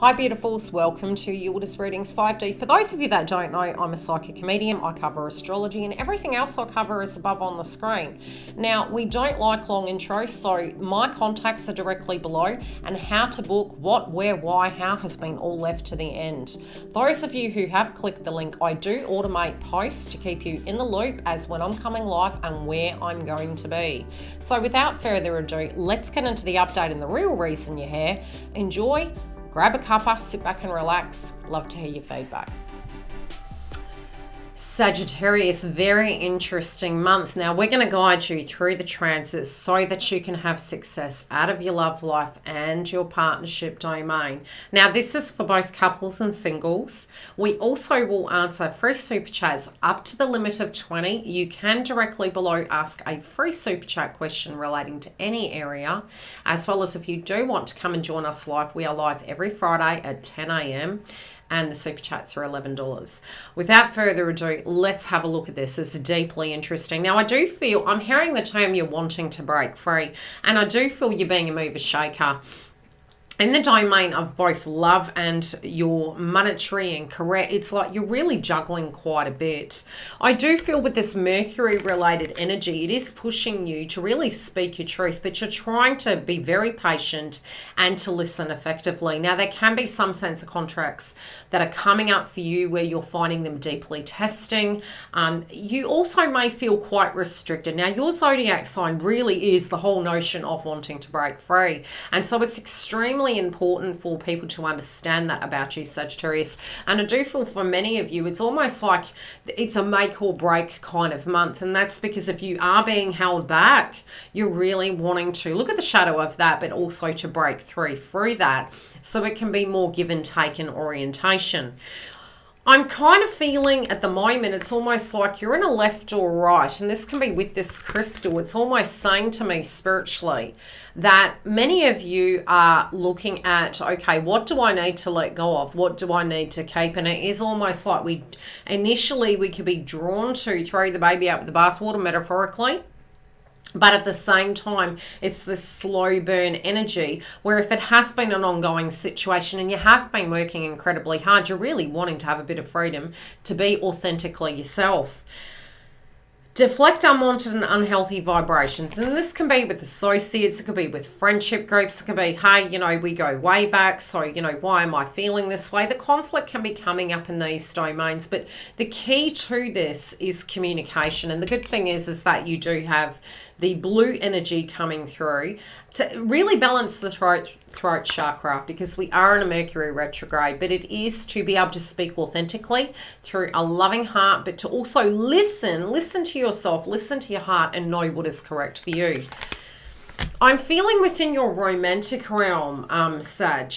Hi beautifuls, welcome to YILDIZ Readings 5D. For those of you that don't know, I'm a psychic medium. I cover astrology and everything else I cover is above on the screen. Now, we don't like long intros, so my contacts are directly below, and how to book, what, where, why, how has been all left to the end. Those of you who have clicked the link, I do automate posts to keep you in the loop as when I'm coming live and where I'm going to be. So without further ado, let's get into the update and the real reason you're here. Enjoy. Grab a cuppa, sit back and relax. Love to hear your feedback. Sagittarius, very interesting month. Now we're going to guide you through the transits so that you can have success out of your love life and your partnership domain. Now this is for both couples and singles. We also will answer free super chats up to the limit of 20. You can directly below ask a free super chat question relating to any area, as well as if you do want to come and join us live, we are live every Friday at 10 a.m. and the super chats are $11. Without further ado, let's have a look at this. It's deeply interesting. Now, I do feel, I'm hearing the term you're wanting to break free, and I do feel you're being a mover shaker in the domain of both love and your monetary and career. It's like you're really juggling quite a bit. I do feel with this Mercury related energy, it is pushing you to really speak your truth, but you're trying to be very patient and to listen effectively. Now, there can be some sense of contracts that are coming up for you where you're finding them deeply testing. You also may feel quite restricted. Now, your zodiac sign really is the whole notion of wanting to break free. And so it's extremely important for people to understand that about you, Sagittarius. And I do feel for many of you, it's almost like it's a make or break kind of month. And that's because if you are being held back, you're really wanting to look at the shadow of that, but also to break through that. So it can be more give and take in orientation. I'm kind of feeling at the moment, it's almost like you're in a left or right, and this can be with this crystal. It's almost saying to me spiritually that many of you are looking at, okay, what do I need to let go of? What do I need to keep? And it is almost like we could be drawn to throw the baby out with the bathwater, metaphorically. But at the same time, it's this slow burn energy where if it has been an ongoing situation and you have been working incredibly hard, you're really wanting to have a bit of freedom to be authentically yourself. Deflect unwanted and unhealthy vibrations. And this can be with associates, it could be with friendship groups, it could be, hey, we go way back, so, why am I feeling this way? The conflict can be coming up in these domains, but the key to this is communication. And the good thing is that you do have the blue energy coming through to really balance the throat chakra, because we are in a Mercury retrograde, but it is to be able to speak authentically through a loving heart, but to also listen to yourself, listen to your heart, and know what is correct for you. I'm feeling within your romantic realm, Sag,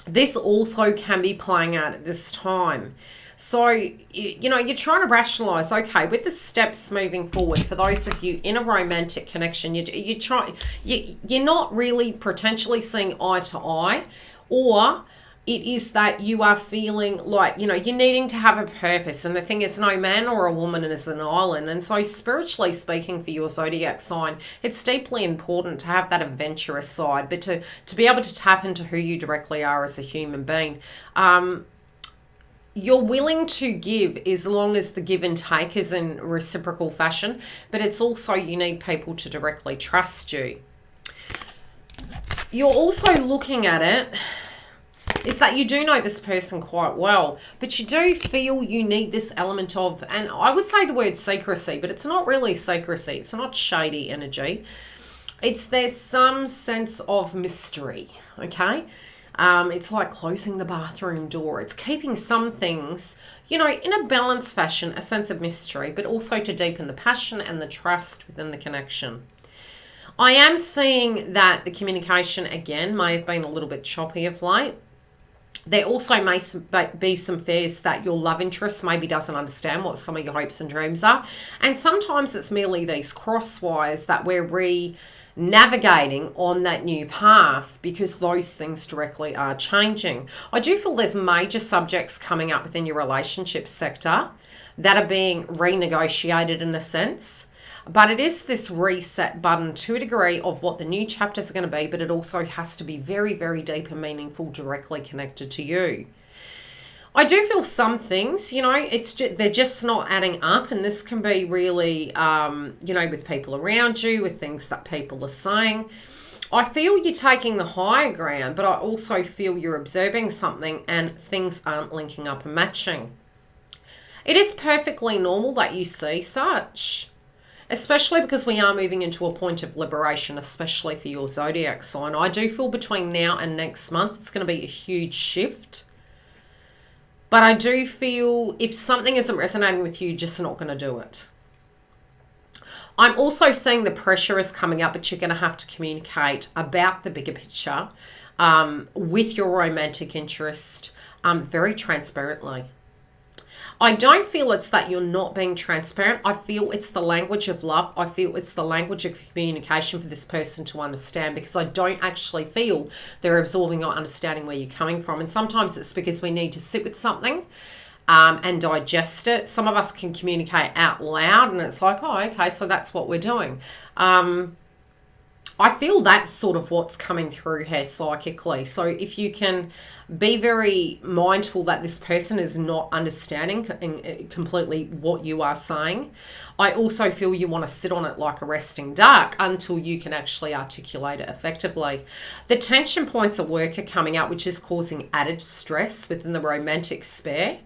this also can be playing out at this time. So, you're trying to rationalize, okay, with the steps moving forward, for those of you in a romantic connection, you're not really potentially seeing eye to eye, or it is that you are feeling like, you're needing to have a purpose. And the thing is, no man or a woman is an island. And so spiritually speaking for your zodiac sign, it's deeply important to have that adventurous side, but to be able to tap into who you directly are as a human being. You're willing to give as long as the give and take is in reciprocal fashion, but it's also you need people to directly trust you. You're also looking at it is that you do know this person quite well, but you do feel you need this element of, and I would say the word secrecy, but it's not really secrecy. It's not shady energy. There's some sense of mystery, okay? It's like closing the bathroom door. It's keeping some things, in a balanced fashion, a sense of mystery, but also to deepen the passion and the trust within the connection. I am seeing that the communication, again, may have been a little bit choppy of late. There also may be some fears that your love interest maybe doesn't understand what some of your hopes and dreams are. And sometimes it's merely these cross wires that we're navigating on that new path, because those things directly are changing. I do feel there's major subjects coming up within your relationship sector that are being renegotiated in a sense. But it is this reset button to a degree of what the new chapters are going to be, but it also has to be very, very deep and meaningful, directly connected to you. I do feel some things, you know, they're just not adding up, and this can be really, you know, with people around you, with things that people are saying. I feel you're taking the higher ground, but I also feel you're observing something and things aren't linking up and matching. It is perfectly normal that you see such, especially because we are moving into a point of liberation, especially for your zodiac sign. I do feel between now and next month, it's going to be a huge shift. But I do feel if something isn't resonating with you, you're just not going to do it. I'm also seeing the pressure is coming up, but you're going to have to communicate about the bigger picture with your romantic interest very transparently. I don't feel it's that you're not being transparent. I feel it's the language of love. I feel it's the language of communication for this person to understand, because I don't actually feel they're absorbing or understanding where you're coming from. And sometimes it's because we need to sit with something and digest it. Some of us can communicate out loud and it's like, oh, okay, so that's what we're doing. I feel that's sort of what's coming through here psychically. So if you can be very mindful that this person is not understanding completely what you are saying, I also feel you want to sit on it like a resting duck until you can actually articulate it effectively. The tension points at work are coming out, which is causing added stress within the romantic sphere.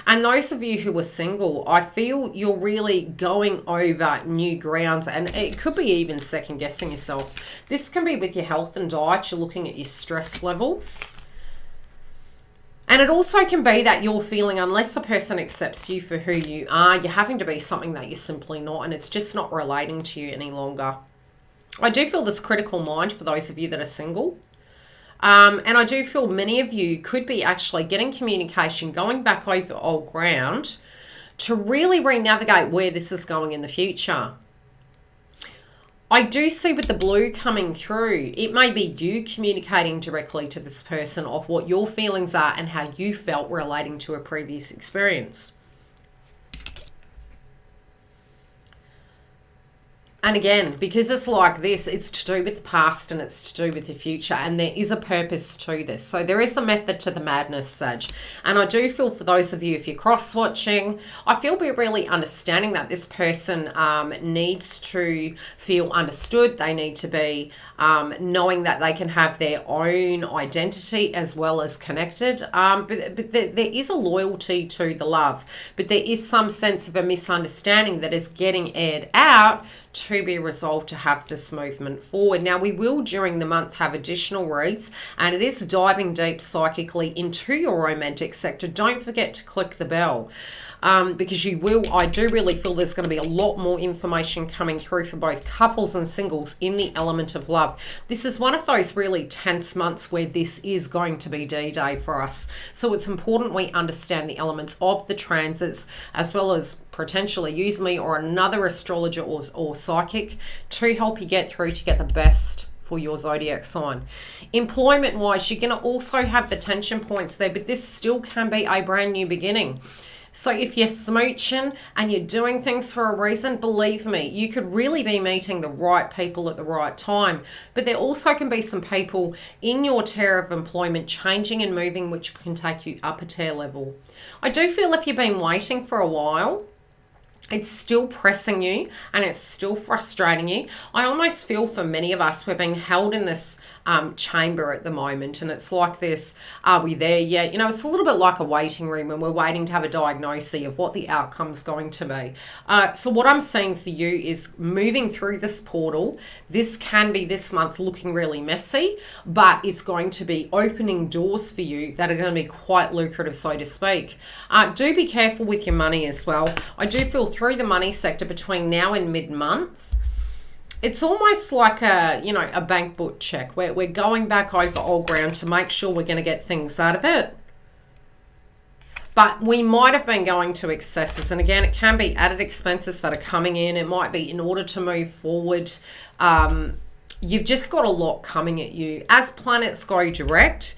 And those of you who are single, I feel you're really going over new grounds, and it could be even second guessing yourself. This can be with your health and diet. You're looking at your stress levels. And it also can be that you're feeling, unless the person accepts you for who you are, you're having to be something that you're simply not, and it's just not relating to you any longer. I do feel this critical mind for those of you that are single. And I do feel many of you could be actually getting communication, going back over old ground to really re-navigate where this is going in the future. I do see with the blue coming through, it may be you communicating directly to this person of what your feelings are and how you felt relating to a previous experience. And again, because it's like this, it's to do with the past and it's to do with the future. And there is a purpose to this. So there is a method to the madness, Sag. And I do feel for those of you, if you're cross-watching, I feel we're really understanding that this person needs to feel understood. They need to be knowing that they can have their own identity as well as connected. But there is a loyalty to the love. But there is some sense of a misunderstanding that is getting aired out to be resolved to have this movement forward. Now, we will during the month have additional reads, and it is diving deep psychically into your romantic sector. Don't forget to click the bell. Because I do really feel there's going to be a lot more information coming through for both couples and singles in the element of love. This is one of those really tense months where this is going to be D-Day for us. So it's important we understand the elements of the transits, as well as potentially use me or another astrologer or psychic to help you get through to get the best for your zodiac sign. Employment wise, you're going to also have the tension points there, but this still can be a brand new beginning. So if you're smooching and you're doing things for a reason, believe me, you could really be meeting the right people at the right time. But there also can be some people in your tier of employment changing and moving, which can take you up a tier level. I do feel if you've been waiting for a while, it's still pressing you and it's still frustrating you. I almost feel for many of us, we're being held in this chamber at the moment, and it's like this, are we there yet? You know, it's a little bit like a waiting room when we're waiting to have a diagnosis of what the outcome's going to be. So what I'm seeing for you is moving through this portal. This can be this month looking really messy, but it's going to be opening doors for you that are going to be quite lucrative, so to speak. Do be careful with your money as well. I do feel through the money sector between now and mid-month, it's almost like a bank book check where we're going back over old ground to make sure we're going to get things out of it. But we might have been going to excesses, and again, it can be added expenses that are coming in. It might be in order to move forward. You've just got a lot coming at you. As planets go direct,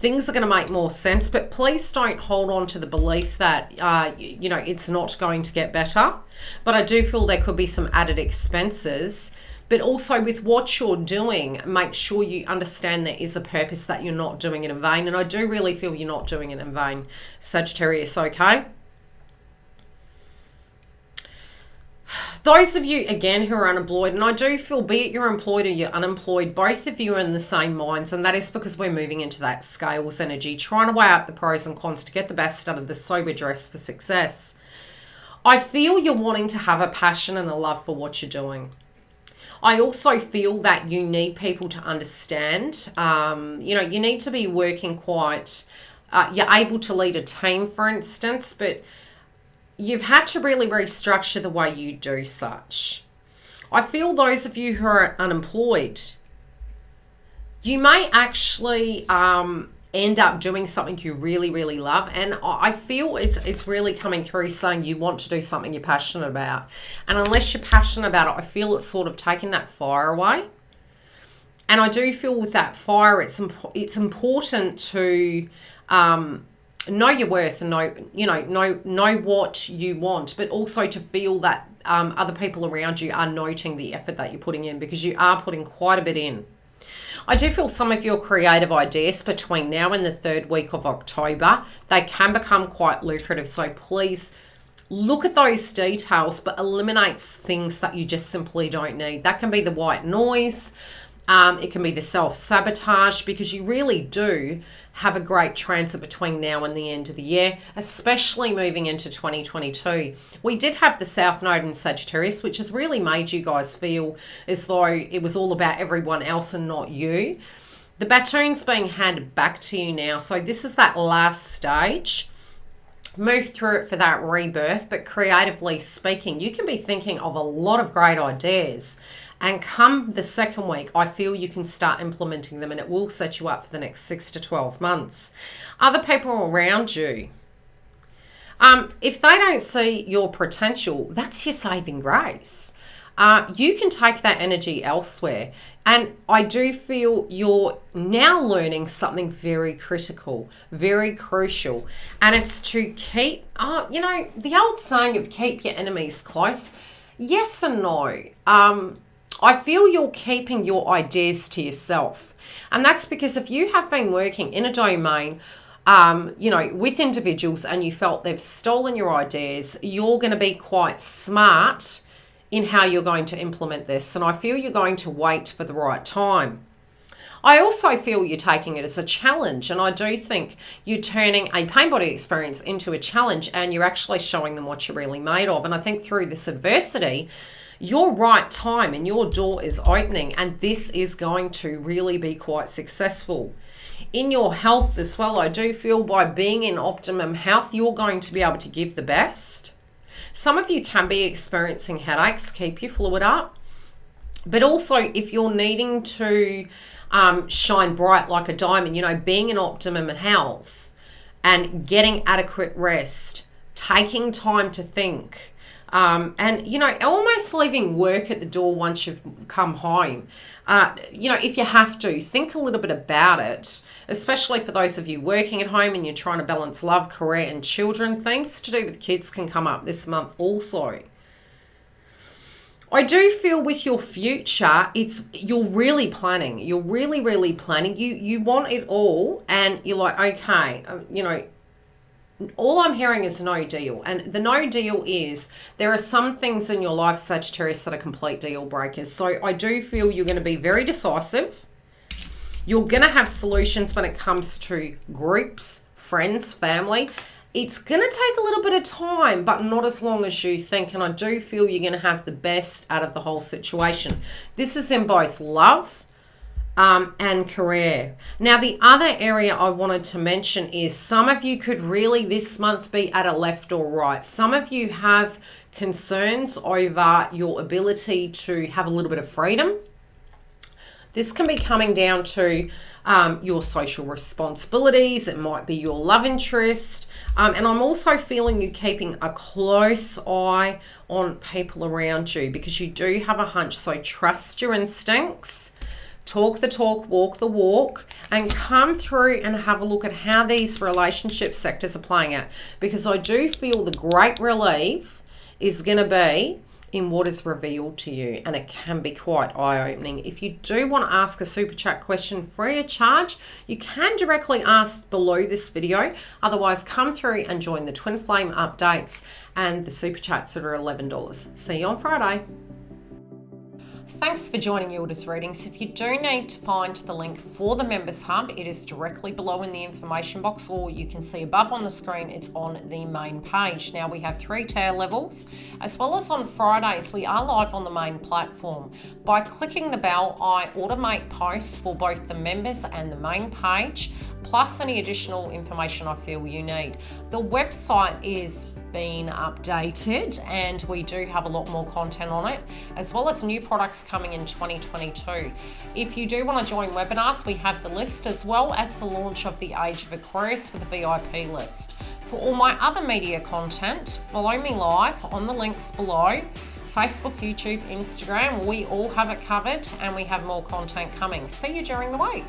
things are going to make more sense, but please don't hold on to the belief that, you know, it's not going to get better. But I do feel there could be some added expenses. But also with what you're doing, make sure you understand there is a purpose, that you're not doing it in vain. And I do really feel you're not doing it in vain, Sagittarius, okay? Those of you, again, who are unemployed, and I do feel, be it you're employed or you're unemployed, both of you are in the same minds, and that is because we're moving into that scales energy, trying to weigh up the pros and cons to get the best out of the sober dress for success. I feel you're wanting to have a passion and a love for what you're doing. I also feel that you need people to understand. You know, you need to be working quite, you're able to lead a team, for instance, but you've had to really restructure the way you do such. I feel those of you who are unemployed, you may actually end up doing something you really, really love. And I feel it's really coming through saying you want to do something you're passionate about. And unless you're passionate about it, I feel it's sort of taking that fire away. And I do feel with that fire, it's important to know your worth and know what you want, but also to feel that other people around you are noting the effort that you're putting in, because you are putting quite a bit in. I do feel some of your creative ideas between now and the 3rd week of October, they can become quite lucrative. So please look at those details, but eliminate things that you just simply don't need. That can be the white noise. It can be the self-sabotage, because you really do have a great transit between now and the end of the year, especially moving into 2022. We did have the South Node in Sagittarius, which has really made you guys feel as though it was all about everyone else and not you. The baton's being handed back to you now. So this is that last stage. Move through it for that rebirth, but creatively speaking, you can be thinking of a lot of great ideas. And come the 2nd week, I feel you can start implementing them, and it will set you up for the next 6 to 12 months. Other people around you, if they don't see your potential, that's your saving grace. You can take that energy elsewhere. And I do feel you're now learning something very critical, very crucial. And it's to keep, you know, the old saying of keep your enemies close. Yes and no. I feel you're keeping your ideas to yourself. And that's because if you have been working in a domain, you know, with individuals, and you felt they've stolen your ideas, you're going to be quite smart in how you're going to implement this. And I feel you're going to wait for the right time. I also feel you're taking it as a challenge, and I do think you're turning a pain body experience into a challenge, and you're actually showing them what you're really made of. And I think through this adversity, your right time and your door is opening, and this is going to really be quite successful. In your health as well, I do feel by being in optimum health, you're going to be able to give the best. Some of you can be experiencing headaches. Keep your fluid up. But also, if you're needing to shine bright like a diamond, you know, being in optimum health and getting adequate rest, taking time to think, and, you know, almost leaving work at the door once you've come home. You know, if you have to, think a little bit about it, especially for those of you working at home and you're trying to balance love, career, and children. Things to do with kids can come up this month also. I do feel with your future, you're really planning. You're really, really planning. You want it all, and you're like, okay, you know, all I'm hearing is no deal. And the no deal is there are some things in your life, Sagittarius, that are complete deal breakers. So I do feel you're going to be very decisive. You're going to have solutions when it comes to groups, friends, family. It's going to take a little bit of time, but not as long as you think. And I do feel you're going to have the best out of the whole situation. This is in both love and career. Now, the other area I wanted to mention is some of you could really this month be at a left or right. Some of you have concerns over your ability to have a little bit of freedom. This can be coming down to your social responsibilities. It might be your love interest. And I'm also feeling you keeping a close eye on people around you, because you do have a hunch. So trust your instincts. talk the talk, walk the walk, and come through and have a look at how these relationship sectors are playing out. Because I do feel the great relief is going to be in what is revealed to you, and it can be quite eye-opening. If you do want to ask a super chat question free of charge, you can directly ask below this video. Otherwise, come through and join the twin flame updates and the super chats that are $11. See you on Friday. Thanks for joining YILDIZ Readings. If you do need to find the link for the Members Hub, it is directly below in the information box, or you can see above on the screen, it's on the main page. Now we have 3 tier levels, as well as on Fridays, we are live on the main platform. By clicking the bell, I automate posts for both the members and the main page, plus any additional information I feel you need. The website is being updated and we do have a lot more content on it, as well as new products coming in 2022. If you do want to join webinars, we have the list, as well as the launch of the Age of Aquarius with a VIP list. For all my other media content, follow me live on the links below. Facebook, YouTube, Instagram, we all have it covered, and we have more content coming. See you during the week.